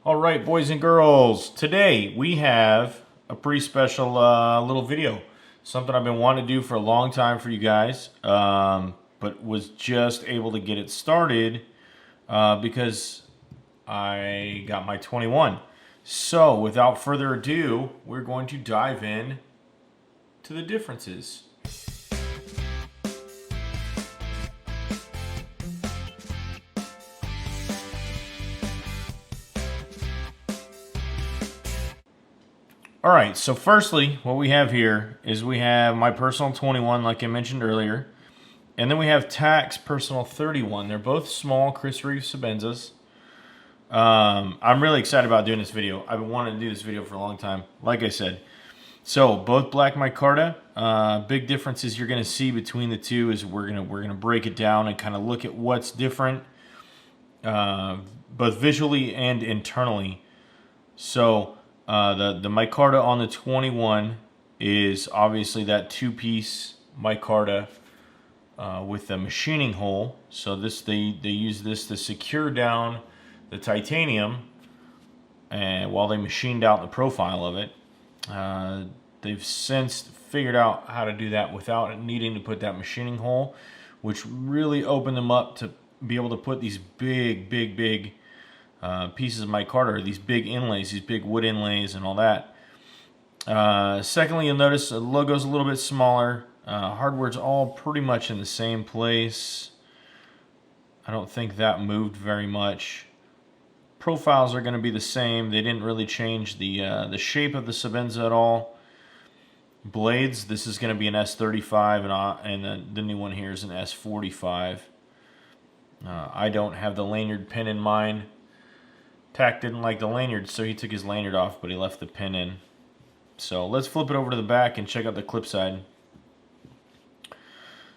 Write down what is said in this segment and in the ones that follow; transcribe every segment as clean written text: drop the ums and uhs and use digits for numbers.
All right, boys and girls, today we have a pretty special little video. Something I've been wanting to do for a long time for you guys, but was just able to get it started because I got my 21. So without further ado, we're going to dive in to the differences. All right, so firstly, what we have here is we have my personal 21, like I mentioned earlier, and then we have Tak's personal 31. They're both small Chris Reeve Sebenzas. I'm really excited about doing this video. I've been wanting to do this video for a long time, like I said. So both black micarta. Big differences you're going to see between the two is we're gonna break it down and kind of look at what's different, both visually and internally. So. The micarta on the 21 is obviously that two-piece micarta with the machining hole. So this they use this to secure down the titanium, and while they machined out the profile of it, they've since figured out how to do that without needing to put that machining hole, which really opened them up to be able to put these big pieces of micarta, these big inlays, these big wood inlays and all that. Secondly, you'll notice the logo's a little bit smaller. Hardware's all pretty much in the same place. I don't think that moved very much. Profiles are going to be the same. They didn't really change the shape of the Sebenza at all. Blades, this is going to be an S35 and the new one here is an S45. I don't have the lanyard pin in mine. Tak didn't like the lanyard, so he took his lanyard off, but he left the pin in. So let's flip it over to the back and check out the clip side.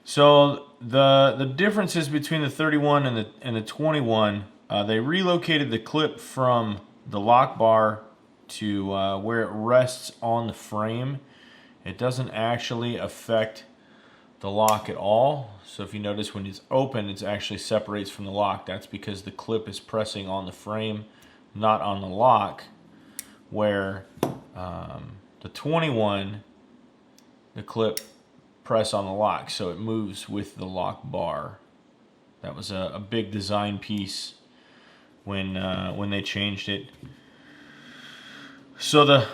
So the differences between the 31 and the 21, they relocated the clip from the lock bar to where it rests on the frame. It doesn't actually affect the lock at all. So if you notice when it's open, it actually separates from the lock. That's because the clip is pressing on the frame, not on the lock, where the 21, the clip press on the lock, so it moves with the lock bar. That was a big design piece when they changed it. So the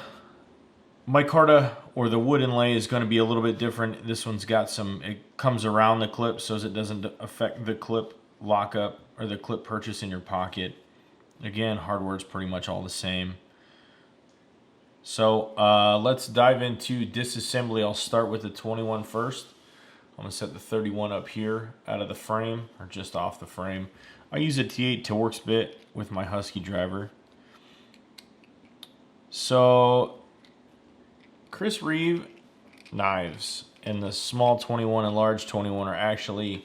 micarta or the wood inlay is going to be a little bit different. This one's got it comes around the clip so it doesn't affect the clip lockup or the clip purchase in your pocket. Again, hardware's pretty much all the same. So let's dive into disassembly. I'll start with the 21 first. I'm going to set the 31 up here out of the frame, or just off the frame. I use a T8 Torx bit with my Husky driver. So Chris Reeve knives and the small 21 and large 21 are actually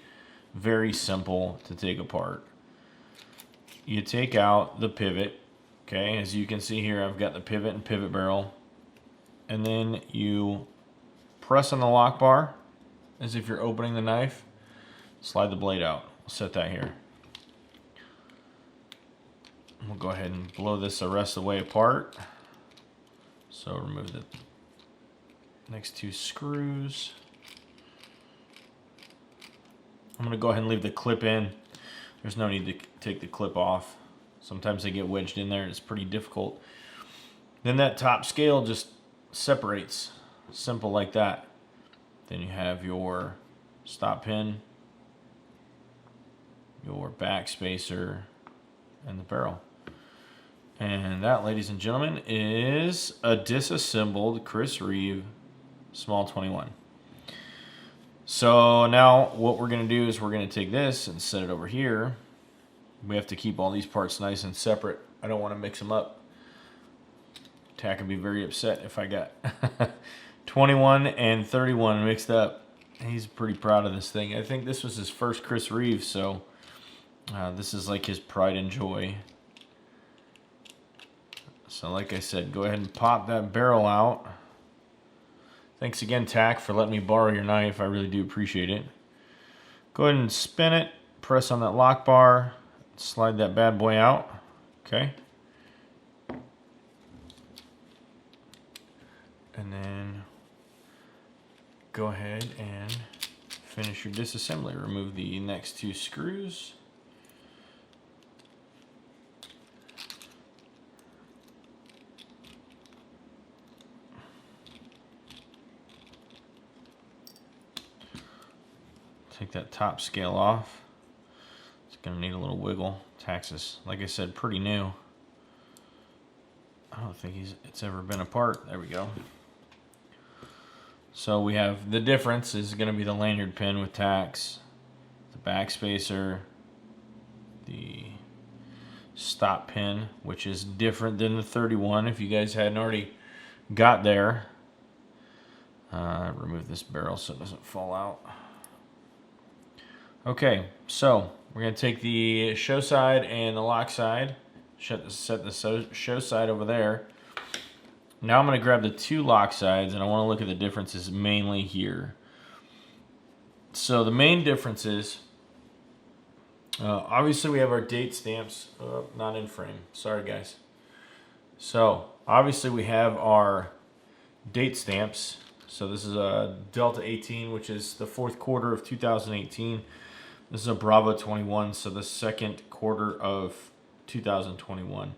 very simple to take apart. You take out the pivot, okay, as you can see here I've got the pivot and pivot barrel, and then you press on the lock bar as if you're opening the knife, slide the blade out. I'll set that here. We'll go ahead and blow this the rest of the way apart. So remove the next two screws. I'm going to go ahead and leave the clip in. There's no need to take the clip off. Sometimes they get wedged in there and it's pretty difficult. Then that top scale just separates. Simple like that. Then you have your stop pin, your back spacer, and the barrel. And that, ladies and gentlemen, is a disassembled Chris Reeve small 21. So now what we're going to do is we're going to take this and set it over here. We have to keep all these parts nice and separate. I don't want to mix them up. Tak would be very upset if I got 21 and 31 mixed up. He's pretty proud of this thing. I think this was his first Chris Reeve, so this is like his pride and joy. So like I said, go ahead and pop that barrel out. Thanks again, Tak, for letting me borrow your knife. I really do appreciate it. Go ahead and spin it, press on that lock bar, slide that bad boy out. Okay. And then go ahead and finish your disassembly. Remove the next 2 screws. Take that top scale off. It's going to need a little wiggle. Taxis, like I said, pretty new. I don't think it's ever been apart. There we go. So we have the difference is going to be the lanyard pin with tacks, the back spacer, the stop pin, which is different than the 31 if you guys hadn't already got there. Remove this barrel so it doesn't fall out. Okay, so we're going to take the show side and the lock side, set the show side over there. Now I'm going to grab the 2 lock sides, and I want to look at the differences mainly here. So the main differences, obviously we have our date stamps, not in frame, sorry guys. So obviously we have our date stamps. So this is a Delta 18, which is the 4th quarter of 2018. This is a Bravo 21, so the 2nd quarter of 2021.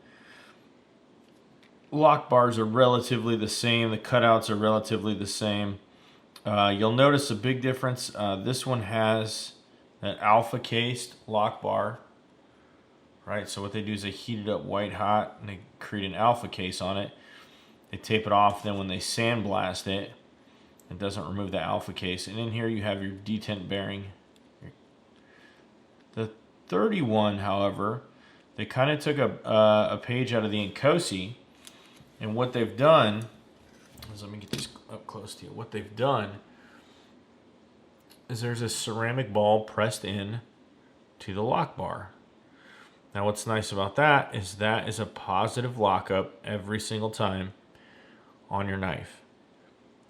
Lock bars are relatively the same. The cutouts are relatively the same. You'll notice a big difference. This one has an alpha cased lock bar, right? So what they do is they heat it up white hot and they create an alpha case on it. They tape it off. Then when they sandblast it, it doesn't remove the alpha case. And in here you have your detent bearing. The 31, however, they kind of took a page out of the Incosi, and what they've done is, let me get this up close to you. What they've done is there's a ceramic ball pressed in to the lock bar. Now what's nice about that is a positive lockup every single time on your knife.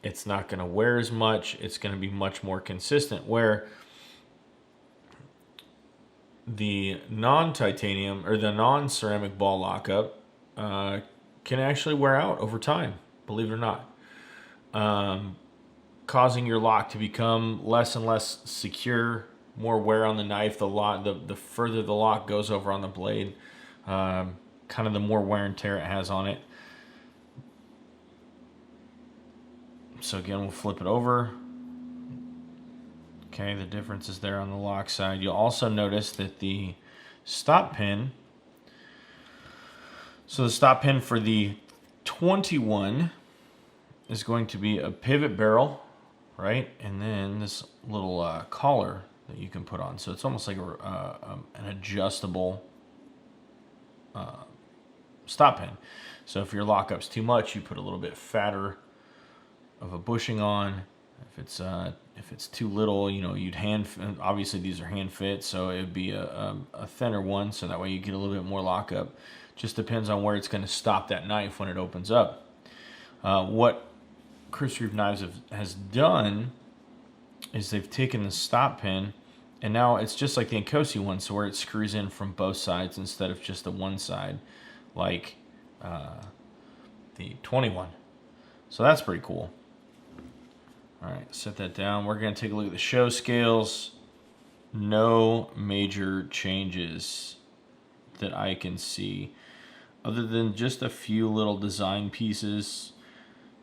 It's not going to wear as much. It's going to be much more consistent, where the non-titanium or the non-ceramic ball lockup can actually wear out over time, believe it or not, causing your lock to become less and less secure, more wear on the knife. The further the lock goes over on the blade, kind of the more wear and tear it has on it. So again, we'll flip it over. Okay, the difference is there on the lock side. You'll also notice that the stop pin, so the stop pin for the 21 is going to be a pivot barrel, right? And then this little collar that you can put on. So it's almost like an adjustable stop pin. So if your lockup's too much, you put a little bit fatter of a bushing on. If it's too little, you know, you'd obviously these are hand fit, so it'd be a thinner one, so that way you get a little bit more lockup. Just depends on where it's going to stop that knife when it opens up. What Chris Reeve Knives has done is they've taken the stop pin, and now it's just like the Incosi one, so where it screws in from both sides instead of just the one side, like the 21. So that's pretty cool. All right, set that down. We're going to take a look at the show scales. No major changes that I can see, other than just a few little design pieces.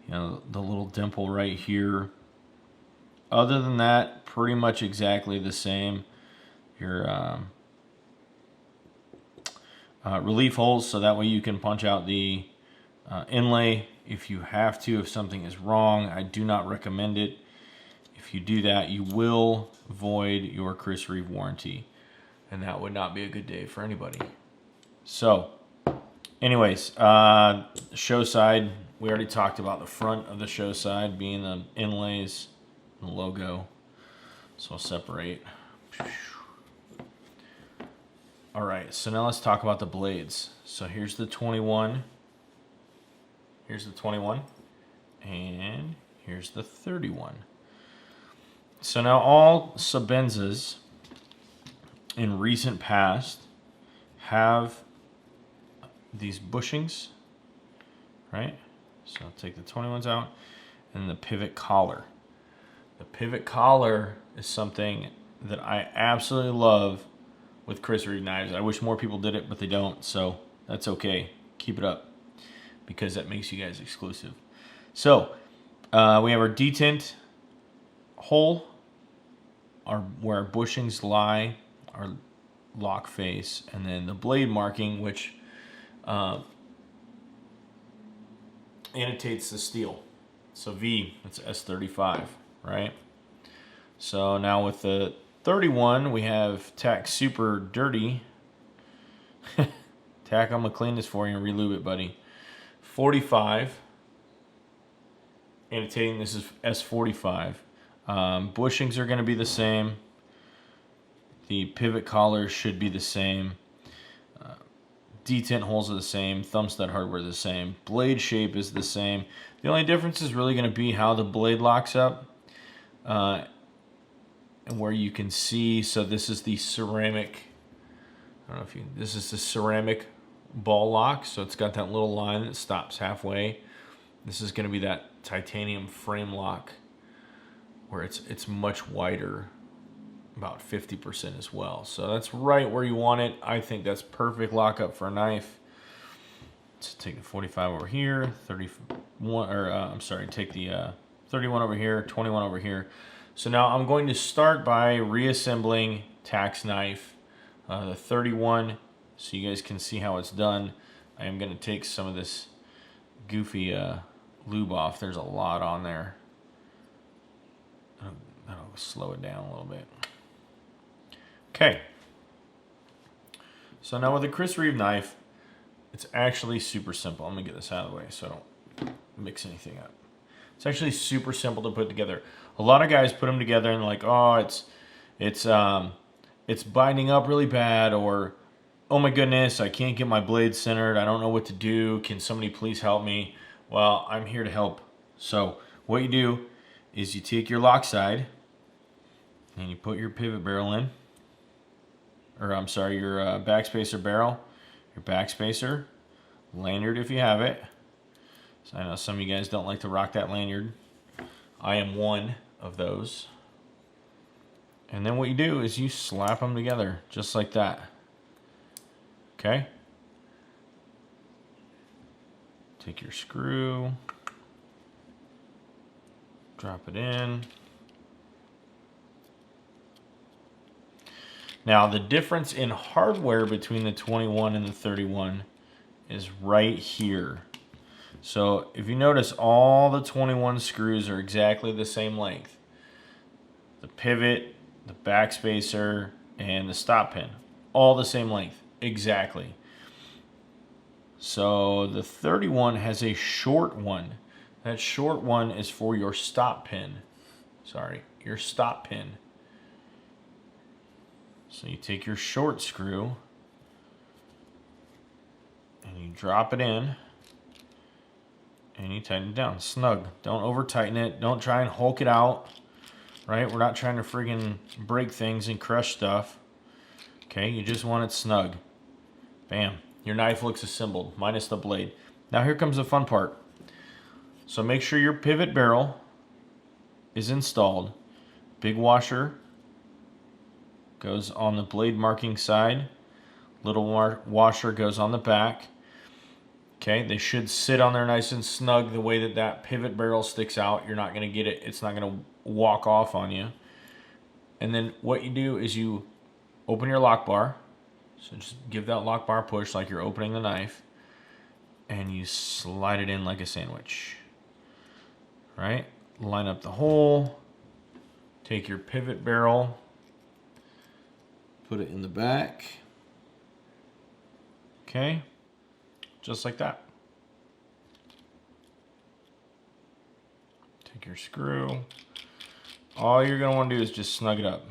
You know, the little dimple right here. Other than that, pretty much exactly the same. Your relief holes, so that way you can punch out the inlay if you have to, if something is wrong. I do not recommend it. If you do that, you will void your Chris Reeve warranty, and that would not be a good day for anybody. So, anyways, show side, we already talked about the front of the show side being the inlays, the logo. So I'll separate. All right, so now let's talk about the blades. So here's the 21. Here's the 21, and here's the 31. So now all Sebenzas in recent past have these bushings, right? So I'll take the 21s out, and the pivot collar. The pivot collar is something that I absolutely love with Chris Reeve knives. I wish more people did it, but they don't, so that's okay. Keep it up, because that makes you guys exclusive. So we have our detent hole, where our bushings lie, our lock face, and then the blade marking, which annotates the steel. So V, it's S35, right? So now with the 31, we have tack super dirty. Tack, I'm gonna clean this for you and relube it, buddy. 45, annotating this is S45. Bushings are gonna be the same. The pivot collars should be the same. Detent holes are the same. Thumb stud hardware is the same. Blade shape is the same. The only difference is really going to be how the blade locks up. And where you can see, so this is the ceramic, I don't know if you, this is the ceramic ball lock. So it's got that little line that stops halfway. This is going to be that titanium frame lock where it's much wider, about 50% as well. So that's right where you want it. I think that's perfect lockup for a knife. So take the 45 over here, 31, or I'm sorry, take the 31 over here, 21 over here. So now I'm going to start by reassembling Tack's knife, the 31, so you guys can see how it's done. I am going to take some of this goofy lube off. There's a lot on there. That'll slow it down a little bit. Okay, so now with the Chris Reeve knife, it's actually super simple. I'm gonna get this out of the way so I don't mix anything up. It's actually super simple to put together. A lot of guys put them together and like, oh, it's binding up really bad, or oh my goodness, I can't get my blade centered. I don't know what to do. Can somebody please help me? Well, I'm here to help. So what you do is you take your lock side and you put your pivot barrel in. Or I'm sorry, your backspacer barrel, your backspacer, lanyard if you have it. So I know some of you guys don't like to rock that lanyard. I am one of those. And then what you do is you slap them together just like that. Okay? Take your screw, drop it in. Now, the difference in hardware between the 21 and the 31 is right here. So if you notice, all the 21 screws are exactly the same length. The pivot, the backspacer, and the stop pin, all the same length, exactly. So the 31 has a short one. That short one is for your stop pin. Sorry, your stop pin. So you take your short screw and you drop it in and you tighten it down, snug. Don't over tighten it. Don't try and hulk it out, right? We're not trying to friggin' break things and crush stuff. Okay, you just want it snug. Bam, your knife looks assembled, minus the blade. Now here comes the fun part. So make sure your pivot barrel is installed. Big washer goes on the blade marking side. Little washer goes on the back. Okay, they should sit on there nice and snug the way that that pivot barrel sticks out. You're not going to get it, it's not going to walk off on you. And then what you do is you open your lock bar. So just give that lock bar a push like you're opening the knife. And you slide it in like a sandwich. Right? Line up the hole. Take your pivot barrel. Put it in the back. Okay, just like that. Take your screw. All you're going to want to do is just snug it up.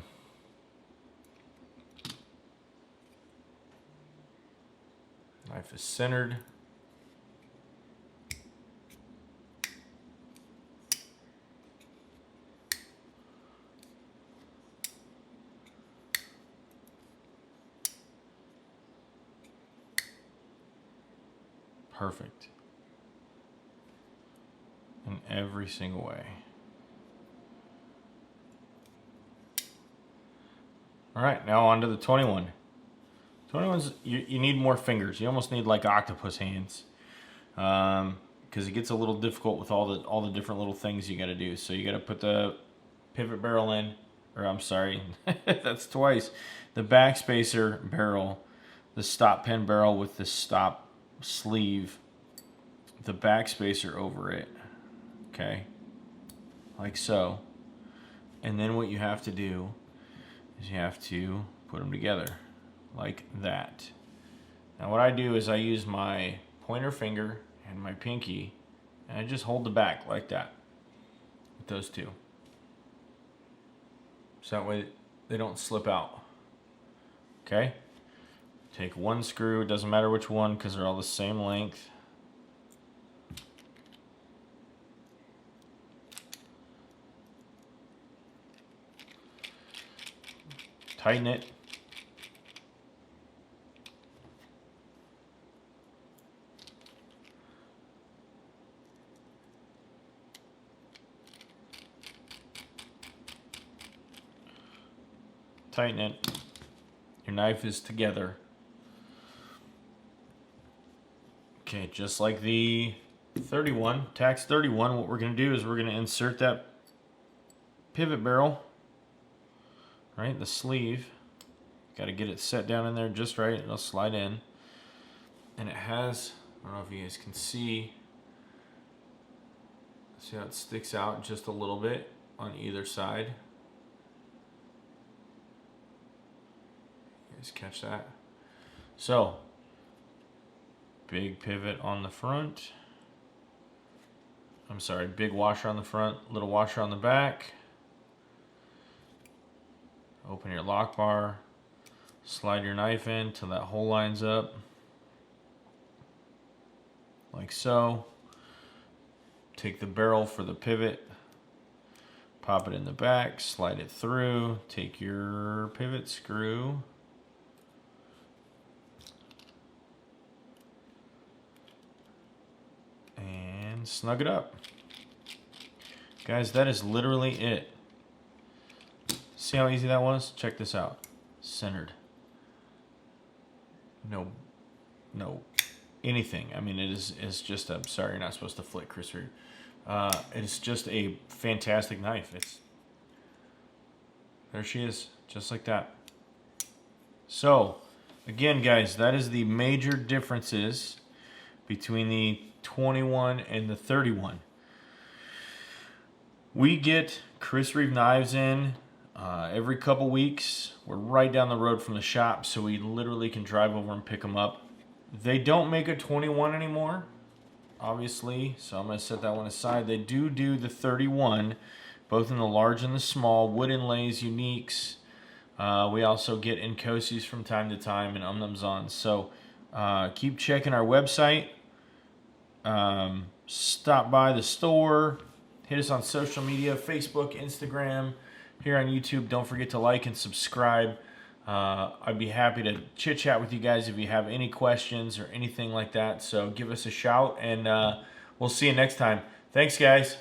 Knife is centered. Perfect. in every single way. All right, now on to the 21. 21's, you need more fingers. You almost need like octopus hands, because it gets a little difficult with all the different little things you got to do. So you got to put the pivot barrel in, or I'm sorry, that's twice. The backspacer barrel, the stop pin barrel with the stop sleeve, the backspacer over it, okay, like so. And then what you have to do is you have to put them together like that. Now what I do is I use my pointer finger and my pinky, and I just hold the back like that with those two. So that way they don't slip out. Okay? Take one screw, it doesn't matter which one because they're all the same length. Tighten it. Tighten it. Your knife is together. Okay, just like the 31, Tax 31, what we're going to do is we're going to insert that pivot barrel, right, the sleeve. Got to get it set down in there just right. It'll slide in. And it has, I don't know if you guys can see how it sticks out just a little bit on either side. You guys catch that? So, big pivot on the front. I'm sorry, big washer on the front, little washer on the back. Open your lock bar, slide your knife in till that hole lines up, like so. Take the barrel for the pivot, pop it in the back, slide it through, take your pivot screw, and snug it up. Guys, that is literally it. See how easy that was? Check this out. Centered. No anything. I mean, it's just a, sorry, you're not supposed to flick, Chris Reeve. It's just a fantastic knife. There she is, just like that. So, again, guys, that is the major differences between the 21 and the 31. We get Chris Reeve knives in every couple weeks. We're right down the road from the shop, so we literally can drive over and pick them up. They don't make a 21 anymore, obviously, so I'm going to set that one aside. They do the 31, both in the large and the small, wood inlays, uniques. We also get Incosis from time to time and Umnumzons. So keep checking our website. Stop by the store. Hit us on social media, Facebook, Instagram. Here on YouTube, don't forget to like and subscribe. I'd be happy to chit-chat with you guys if you have any questions or anything like that. So give us a shout, and we'll see you next time. Thanks, guys.